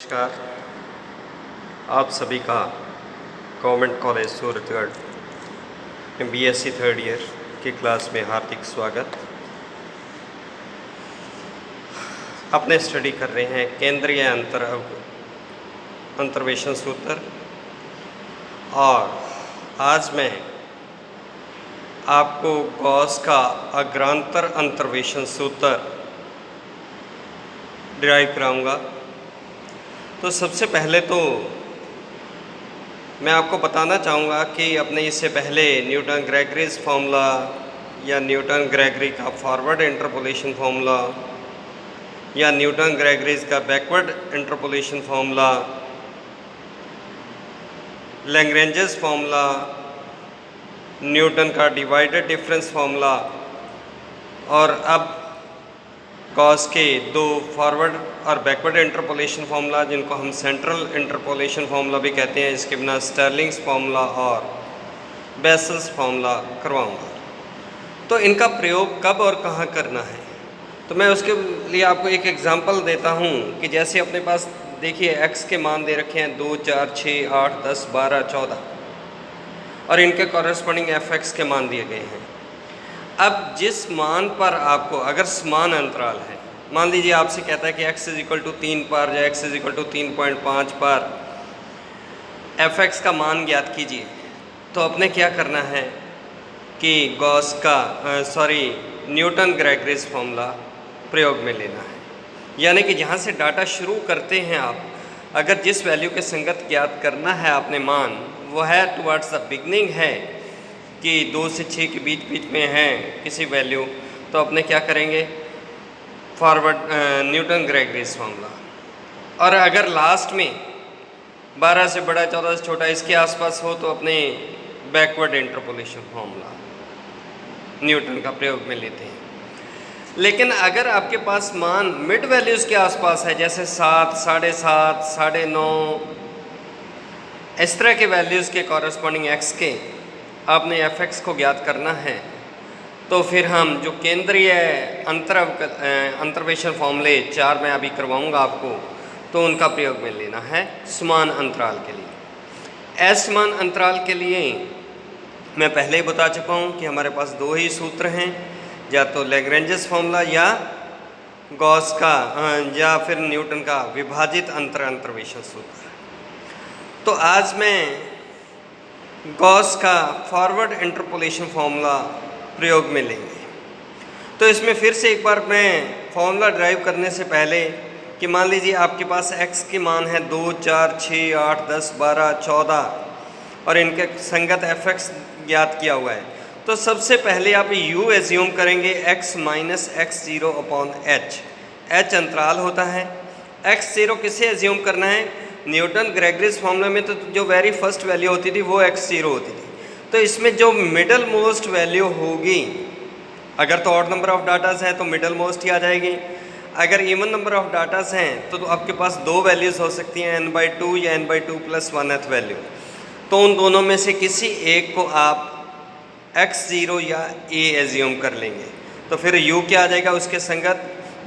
नमस्कार। आप सभी का गवर्नमेंट कॉलेज सूरतगढ़ में बीएससी थर्ड ईयर की क्लास में हार्दिक स्वागत। अपने स्टडी कर रहे हैं केंद्रीय अंतर्वेशन सूत्र, और आज मैं आपको गॉस का अग्रांतर अंतर्वेशन सूत्र डिराइव कराऊंगा। तो सबसे पहले तो मैं आपको बताना चाहूँगा कि अपने इससे पहले न्यूटन ग्रेगरीज फार्मूला या न्यूटन ग्रेगरी का फॉरवर्ड इंटरपोलेशन फार्मूला या न्यूटन ग्रेगरीज का backward interpolation formula, Lagrange's formula, Newton का डिवाइडेड डिफरेंस फार्मूला, और अब गॉस के दो फॉरवर्ड और बैकवर्ड इंटरपोलेशन फार्मूला जिनको हम सेंट्रल इंटरपोलेशन फार्मूला भी कहते हैं, इसके बिना स्टर्लिंग्स फार्मूला और बेसल्स फार्मूला करवाऊंगा। तो इनका प्रयोग कब और कहाँ करना है, तो मैं उसके लिए आपको एक एग्जांपल देता हूँ कि जैसे अपने पास देखिए x के मान दे रखे हैं 2, 4, 6, 8, 10, 12, 14 और इनके कॉरेस्पॉन्डिंग fx के मान दिए गए हैं। अब जिस मान पर आपको अगर समान अंतराल है, मान लीजिए आपसे कहता है कि x = 3 पर या x = 3.5 पर fx का मान ज्ञात कीजिए, तो अपने क्या करना है कि गॉस का न्यूटन ग्रेगरीज फार्मूला प्रयोग में लेना है। यानी कि जहाँ से डाटा शुरू करते हैं आप, अगर जिस वैल्यू के संगत ज्ञात करना है आपने मान, वो है टुवर्ड्स द बिगनिंग है कि 2 से 6 के बीच में है किसी वैल्यू, तो अपने क्या करेंगे फॉरवर्ड न्यूटन ग्रेगरीज फार्मूला। और अगर लास्ट में 12 से बड़ा 14 से छोटा इसके आसपास हो तो अपने बैकवर्ड इंटरपोलेशन फार्मूला न्यूटन का प्रयोग में लेते हैं। लेकिन अगर आपके पास मान मिड वैल्यूज़ के आसपास है, जैसे 7, 7.5, 9.5, इस तरह के वैल्यूज़ के कॉरेस्पॉन्डिंग x के आपने fx को ज्ञात करना है, तो फिर हम जो केंद्रीय अंतर्वेशन फार्मूले 4 मैं अभी करवाऊंगा आपको, तो उनका प्रयोग में लेना है समान अंतराल के लिए। असमान अंतराल के लिए मैं पहले ही बता चुका हूँ कि हमारे पास दो ही सूत्र हैं, या तो लैग्रेंजेस फार्मूला या गॉस का या फिर न्यूटन का विभाजित अंतर्वेशन सूत्र। तो आज मैं गॉस का फॉरवर्ड इंटरपोलेशन फार्मूला प्रयोग में लेंगे। तो इसमें फिर से एक बार मैं फार्मूला ड्राइव करने से पहले कि मान लीजिए आपके पास x के मान है 2, 4, 6, 8, 10, 12, 14 और इनके संगत fx ज्ञात किया हुआ है, तो सबसे पहले आप u एज्यूम करेंगे x - x0/h। h अंतराल होता है। x0 किसे एज्यूम करना है? न्यूटन ग्रेगरीज फार्मूला में तो जो वेरी फर्स्ट वैल्यू होती थी वो x0 होती थी, तो इसमें जो मिडल मोस्ट वैल्यू होगी, अगर तो ऑड नंबर ऑफ डाटास हैं तो मिडल मोस्ट ही आ जाएगी, अगर इवन नंबर ऑफ डाटास हैं तो आपके पास दो वैल्यूज़ हो सकती हैं n/2 या n/2 + 1th वैल्यू। तो उन दोनों में से किसी एक को आप x0 या a एज्यूम कर लेंगे, तो फिर u क्या आ जाएगा, उसके संगत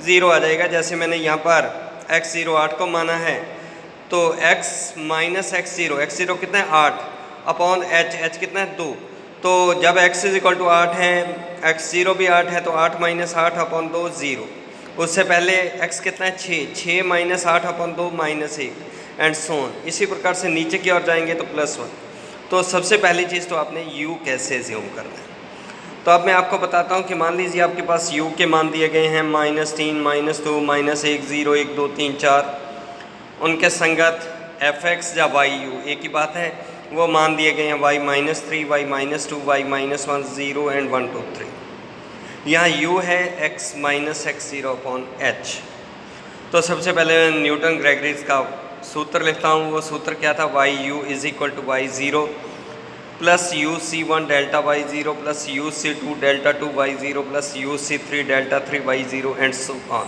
0 आ जाएगा। जैसे मैंने यहाँ पर x0 8 को माना है, तो x - x0 कितना है 8 h कितना है 2। तो जब x = 8 है, x0 भी 8 है, तो 8 - 8/2 0। उससे पहले x कितना है 6 - 8/2 -1 एंड सो ऑन। इसी प्रकार से नीचे की ओर जाएंगे तो +1। तो सबसे पहली चीज़ तो आपने u कैसे एज्यूम करना है, तो अब मैं आपको बताता हूँ कि मान लीजिए आपके पास u के मान दिए गए हैं -3, -2, -1, 0, 1, 2, 3, 4। उनके संगत fx या yu एक ही बात है, वो मान दिए गए हैं y -3, y -2, y -1, 0 एंड 1, 2, 3। यहाँ u है x - x0/h। तो सबसे पहले मैं न्यूटन ग्रेगरीज का सूत्र लिखता हूँ। वो सूत्र क्या था? yu = y0 + uc1 Δy0 + uc2 Δy0 + uc3 Δy0 and so on.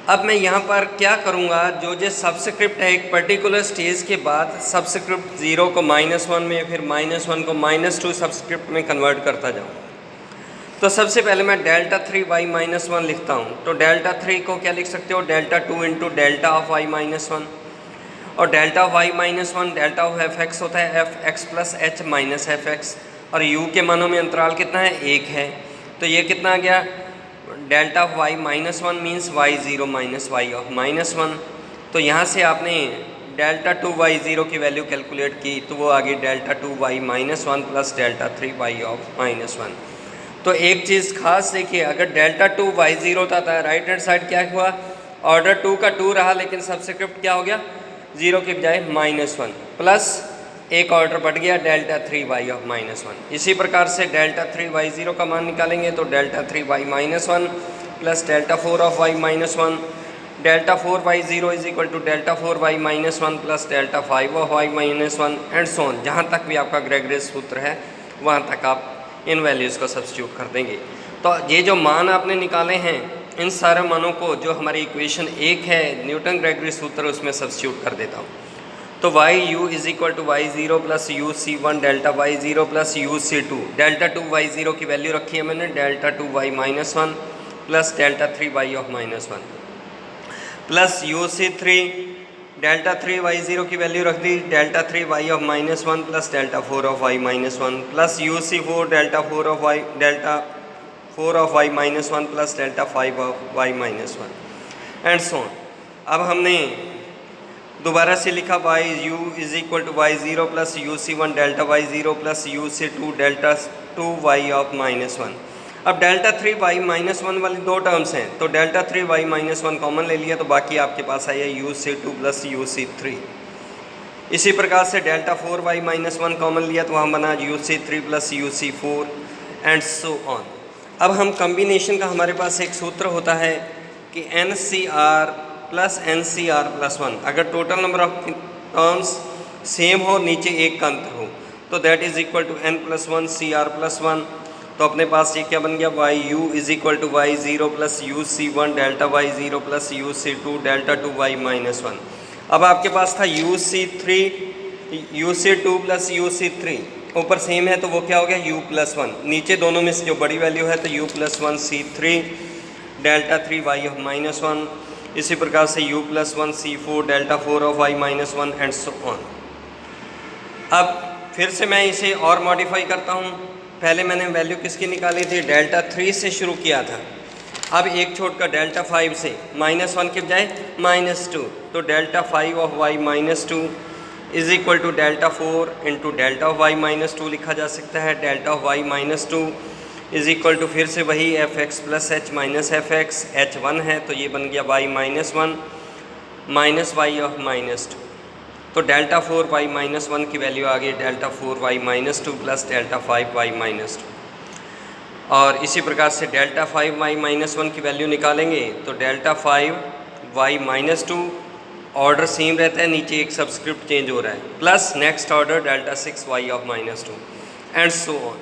अब मैं यहाँ पर क्या करूँगा, जो सब्सक्रिप्ट है एक पर्टिकुलर स्टेज के बाद सब्सक्रिप्ट 0 को -1 में, फिर -1 को -2 सब्सक्रिप्ट में कन्वर्ट करता जाऊँगा। तो सबसे पहले मैं डेल्टा 3y माइनस 1 लिखता हूँ। तो डेल्टा 3 को क्या लिख सकते हो, delta 2 into delta of y minus 1, और delta of y minus 1 delta of F x होता है F X plus H minus F x, और u के मानों में अंतराल कितना है, 1 है। तो ये कितना आ गया, delta of y minus 1 means y0 minus y of minus 1। तो यहाँ से आपने डेल्टा 2y0 की वैल्यू कैलकुलेट की तो वो आ गई delta 2y minus 1 plus delta 3y of minus 1। तो एक चीज़ खास देखिए, अगर डेल्टा 2y0 होता था, राइट हैंड साइड क्या हुआ, ऑर्डर 2 का 2 रहा, लेकिन सब्सिक्रिप्ट क्या हो गया, 0 के बजाय -1 प्लस एक ऑर्डर बढ़ गया डेल्टा 3y ऑफ माइनस 1। इसी प्रकार से डेल्टा 3y0 का मान निकालेंगे तो delta 3y minus 1 plus delta 4 of y minus 1, delta 4y0 is equal to delta 4y minus 1 plus delta 5 of y minus 1 and so on. जहाँ तक भी आपका ग्रेगोरियस सूत्र है वहाँ तक आप इन वैल्यूज़ को सब्स्टिट्यूट कर देंगे। तो ये जो मान आपने निकाले हैं, इन सारे मानों को जो हमारी इक्वेशन 1 है न्यूटन ग्रेगरी सूत्र, उसमें सब्स्टिट्यूट कर देता हूँ। तो YU is equal to y0 plus UC1 delta y0 plus UC2, delta 2y0 की वैल्यू रखी है मैंने delta 2y minus 1 plus delta 3y of minus 1 plus UC3 delta 3y0 की वैल्यू रख दी delta 3y of minus 1 plus delta 4 of y minus 1 plus UC4 delta 4 of y minus 1 plus delta 5 of y minus 1 and so on. अब हमने दोबारा से लिखा YU is equal to y0 plus UC1 delta y0 plus UC2 delta 2y of minus 1। अब delta 3y minus 1 वाली दो terms हैं, तो डेल्टा 3y माइनस 1 कॉमन ले लिया तो बाकी आपके पास आया UC2 प्लस UC3। इसी प्रकार से डेल्टा 4y माइनस 1 कॉमन लिया तो वहाँ बना UC3 plus UC4 and so on. अब हम कम्बिनेशन का हमारे पास एक सूत्र होता है कि NCR प्लस NCR प्लस 1, अगर total number of terms same हो, नीचे एक का अंतर हो, तो that is equal to N plus 1 CR plus 1। तो अपने पास ये क्या बन गया, YU is equal to y0 plus UC1 delta y0 plus UC2 delta 2y minus 1। अब आपके पास था UC2 प्लस UC3, ऊपर सेम है तो वो क्या हो गया U प्लस 1, नीचे दोनों में से जो बड़ी वैल्यू है तो U plus 1 C3 delta 3y of minus 1। इसी प्रकार से U plus 1 C4 delta 4 of y minus 1 and so on. अब फिर से मैं इसे और मॉडिफाई करता हूँ। पहले मैंने वैल्यू किसकी निकाली थी, डेल्टा 3 से शुरू किया था। अब एक छोड़कर डेल्टा 5 से -1 के बजाय -2, तो delta 5 of y minus 2 is equal to delta 4 into delta of y minus 2 लिखा जा सकता है। Delta of y minus 2 is equal to फिर से वही F X plus H minus F X, H 1 है तो ये बन गया y minus 1 minus Y of minus 2। तो डेल्टा 4y माइनस 1 की वैल्यू आ गई delta 4y minus 2 plus delta 5y minus 2। और इसी प्रकार से डेल्टा 5y माइनस 1 की वैल्यू निकालेंगे तो delta 5y minus 2 order same रहता है, नीचे एक सब्सक्रिप्ट चेंज हो रहा है, plus next order delta 6y of minus 2 and so on.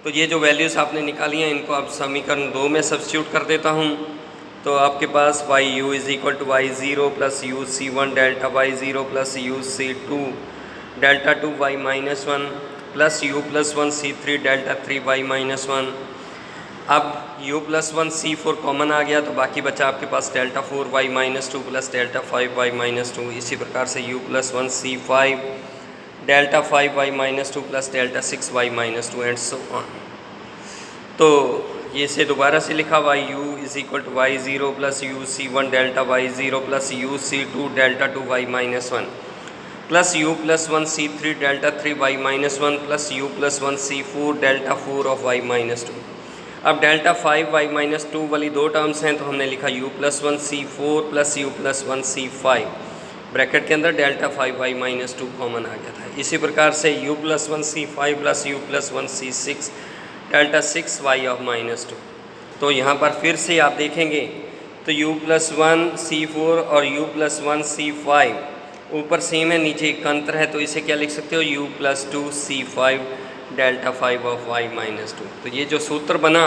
तो ये जो वैल्यूज़ आपने निकाली हैं इनको आप समीकरण 2 में सब्स्टिट्यूट कर देता हूँ। तो आपके पास YU is equal to y0 plus UC1 delta y0 plus UC2 delta 2y minus 1 plus U plus 1 C3 delta 3y minus 1। अब U प्लस 1 C4 कॉमन आ गया तो बाकी बचा आपके पास delta 4y minus 2 plus delta 5y minus 2। इसी प्रकार से U plus 1 C5 delta 5y minus 2 plus delta 6y minus 2 and so on. तो ये से दोबारा से लिखा YU is equal to y0 plus UC1 delta y0 plus UC2 delta 2y minus 1 plus U plus 1 C3 delta 3y minus 1 plus U plus 1 C4 delta 4 of y minus 2। अब delta 5y minus 2 वाली दो terms हैं तो हमने लिखा U plus 1 C4 plus U plus 1 C5, bracket के अंदर delta 5y minus 2 common आ गया था। इसी प्रकार से U plus 1 C5 plus U plus 1 C6 delta 6y of minus 2। तो यहाँ पर फिर से आप देखेंगे तो U प्लस 1 C4 और U प्लस 1 C5 ऊपर सेम है, नीचे एक अंतर है, तो इसे क्या लिख सकते हो U plus 2 C5 delta 5 of y minus 2। तो ये जो सूत्र बना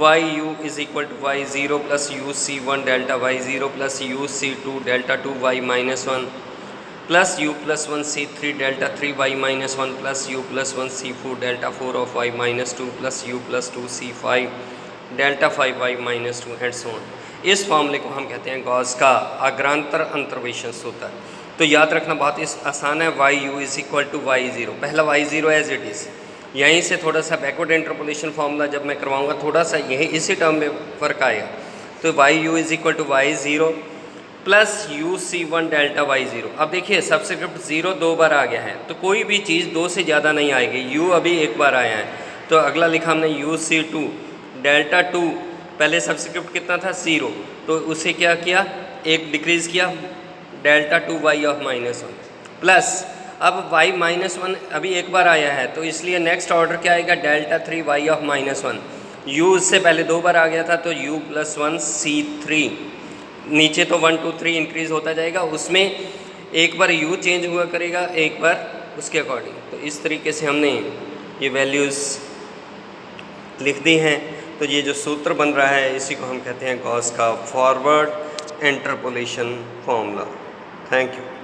YU is equal to y0 plus UC1 delta y0 plus UC2 delta 2y minus 1 plus U plus 1 C3 delta 3y minus 1 plus U plus 1 C4 delta 4 of y minus 2 plus U plus 2 C5 delta 5y minus 2 and so on. इस फॉर्मूले को हम कहते हैं Gauss का अग्रांतर अंतर्वेशन सूत्र। तो याद रखना बहुत ही आसान है, Y U is equal to Y zero, पहला Y zero as it is. यहीं से थोड़ा सा बैकवर्ड इंटरपोलेशन फार्मूला जब मैं करवाऊंगा थोड़ा सा यही इसी टर्म में फ़र्क आएगा। तो Y U is equal to Y zero plus U C1 delta Y zero. अब देखिए सब्सिक्रिप्ट ज़ीरो 2 बार आ गया है, तो कोई भी चीज़ 2 से ज़्यादा नहीं आएगी। यू अभी एक बार आया है, तो अगला लिखा हमने यू C2 डेल्टा 2, पहले सब्सिक्रिप्ट कितना था 0, तो उसे क्या किया, एक डिक्रीज़ किया delta 2y of minus 1 plus अब y माइनस 1 अभी एक बार आया है, तो इसलिए नेक्स्ट ऑर्डर क्या आएगा delta 3y of minus 1। u उससे पहले 2 बार आ गया था, तो u प्लस 1 C3, नीचे तो 1 2 3 इंक्रीज़ होता जाएगा, उसमें एक बार u चेंज हुआ करेगा, एक बार उसके अकॉर्डिंग। तो इस तरीके से हमने ये वैल्यूज़ लिख दी हैं। तो ये जो सूत्र बन रहा है इसी को हम कहते हैं गॉस का forward interpolation formula. Thank you.